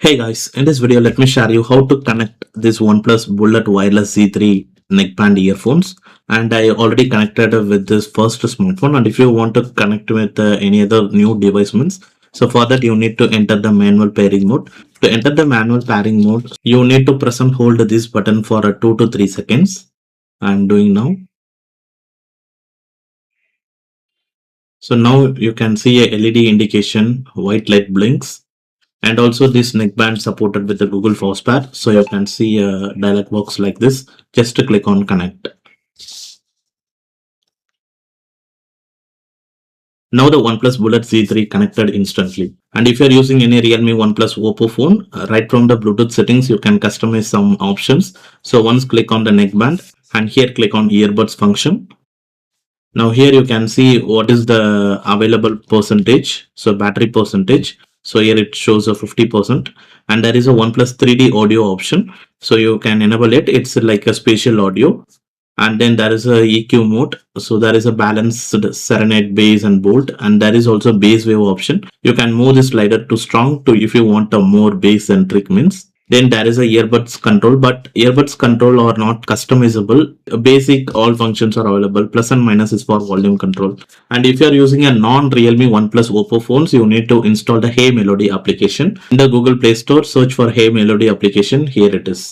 Hey guys, in this video let me share you how to connect this OnePlus Bullet Wireless Z3 neckband earphones, and I already connected with this first smartphone. And if you want to connect with any other new device means, so for that you need to enter the manual pairing mode. To enter the manual pairing mode, you need to press and hold this button for 2 to 3 seconds. I'm doing now. So now you can see a LED indication, white light blinks. And also this neckband supported with the Google Pad. So you can see a dialog box like this. Just to click on connect. Now the OnePlus Bullet Z3 connected instantly. And if you're using any Realme, OnePlus, Oppo phone, right from the Bluetooth settings, you can customize some options. So once click on the neckband and here click on earbuds function. Now here you can see what is the available percentage. So battery percentage. So here it shows a 50%, and there is a OnePlus 3D audio option. So you can enable it. It's like a spatial audio. And then there is a EQ mode. So there is a balanced serenade, bass and bold, and there is also bass wave option. You can move the slider to strong to if you want a more bass centric means. Then there is a earbuds control, but earbuds control are not customizable. Basic all functions are available. Plus and minus is for volume control. And if you are using a non-Realme, OnePlus, Oppo phones, you need to install the Hey Melody application. In the Google Play Store, search for Hey Melody application. Here it is.